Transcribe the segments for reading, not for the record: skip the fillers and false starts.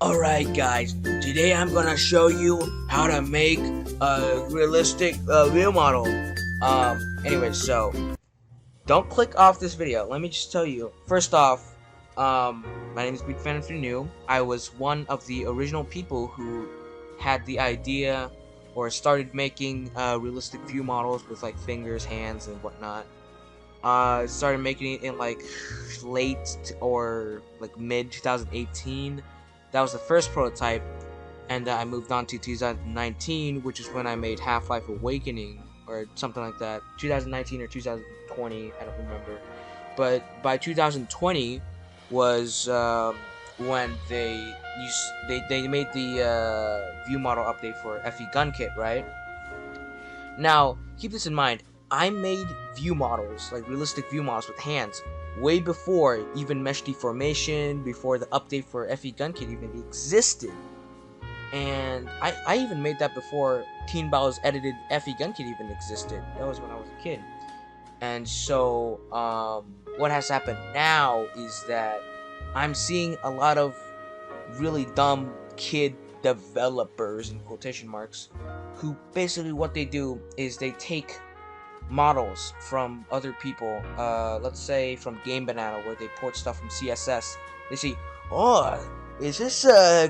Alright guys, today I'm gonna show you how to make a realistic view model. Anyway, so don't click off this video. Let me just tell you. First off, my name is Big Fan if you're new. I was one of the original people who had the idea or started making realistic view models with like fingers, hands, and whatnot. Started making it in like late or like mid 2018. That was the first prototype, and I moved on to 2019, which is when I made Half-Life Awakening or something like that. 2019 or 2020, I don't remember. But by 2020 was when they made the view model update for FE Gun Kit, right? Now keep this in mind. I made view models, like realistic view models with hands, way before even mesh deformation, before the update for FE Gun Kit even existed. And I even made that before Teen Bow's edited FE Gun Kit even existed. That was when I was a kid. And so, what has happened now is that I'm seeing a lot of really dumb kid developers, in quotation marks, who basically what they do is they take models from other people, let's say from Game Banana, where they port stuff from CSS. They say, oh, is this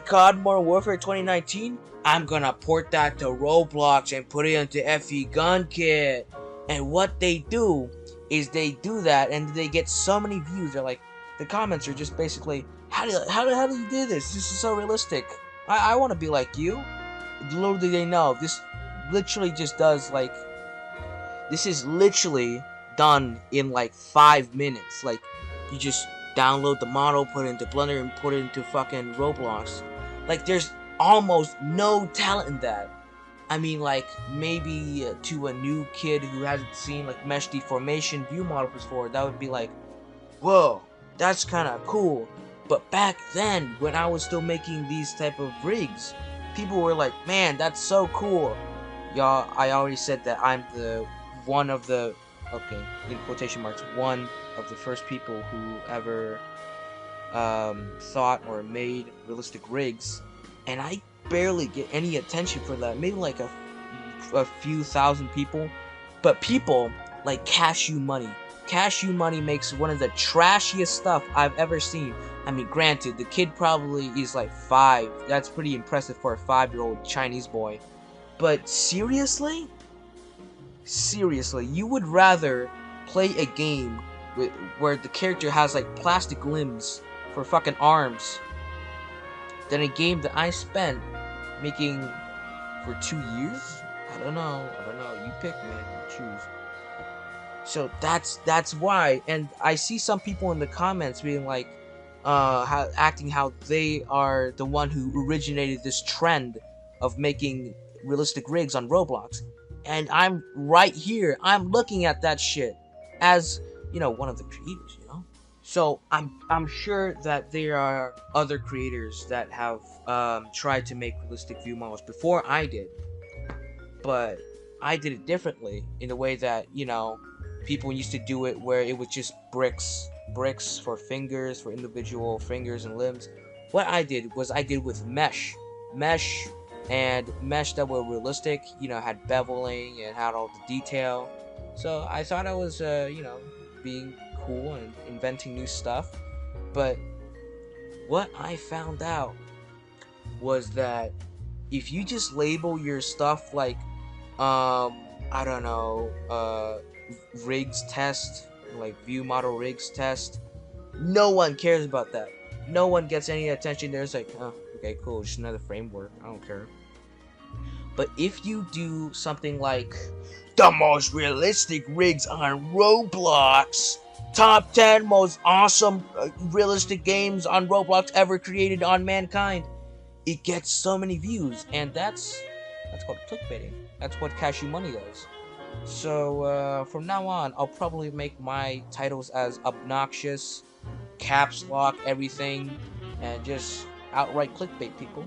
COD Modern Warfare 2019? I'm gonna port that to Roblox and put it into FE Gun Kit. And what they do is they do that, and they get so many views. They're like, the comments are just basically, how do you do this? This is so realistic. I want to be like you. Little do they know, this literally just does like. This is literally done in like 5 minutes. Like, you just download the model, put it into Blender, and put it into fucking Roblox. Like, there's almost no talent in that. I mean, like, maybe to a new kid who hasn't seen like mesh deformation view models before, that would be like, whoa, that's kind of cool. But back then, when I was still making these type of rigs, people were like, man, that's so cool. Y'all, I already said that I'm one of the, okay, in quotation marks, one of the first people who ever thought or made realistic rigs, and I barely get any attention for that. Maybe like a few thousand people, but people like Cashew Money. Cashew Money makes one of the trashiest stuff I've ever seen. I mean, granted, the kid probably is like 5. That's pretty impressive for a 5-year-old Chinese boy. But seriously, you would rather play a game where the character has like plastic limbs for fucking arms than a game that I spent making for 2 years? I don't know. You pick, man. You choose. So that's why. And I see some people in the comments being like, acting how they are the one who originated this trend of making realistic rigs on Roblox. And I'm right here. I'm looking at that shit as, you know, one of the creators, you know? So I'm sure that there are other creators that have tried to make realistic view models before I did. But I did it differently, in the way that, you know, people used to do it where it was just bricks for fingers, for individual fingers and limbs. What I did was I did with mesh and mesh that were realistic, you know, had beveling and had all the detail. So I thought I was, you know, being cool and inventing new stuff. But what I found out was that if you just label your stuff like, I don't know, rigs test, like view model rigs test, no one cares about that. No one gets any attention. There's like, oh, okay, cool, just another framework. I don't care. But if you do something like the most realistic rigs on Roblox, top 10 most awesome realistic games on Roblox ever created on mankind, it gets so many views, and that's called clickbaiting. That's what Cashew Money does. So from now on, I'll probably make my titles as obnoxious, caps lock everything, and just outright clickbait people.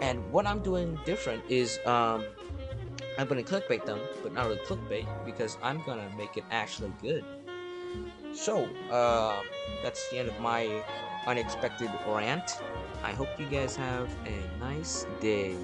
And what I'm doing different is I'm gonna clickbait them, but not really clickbait, because I'm gonna make it actually good. So that's the end of my unexpected rant. I hope you guys have a nice day.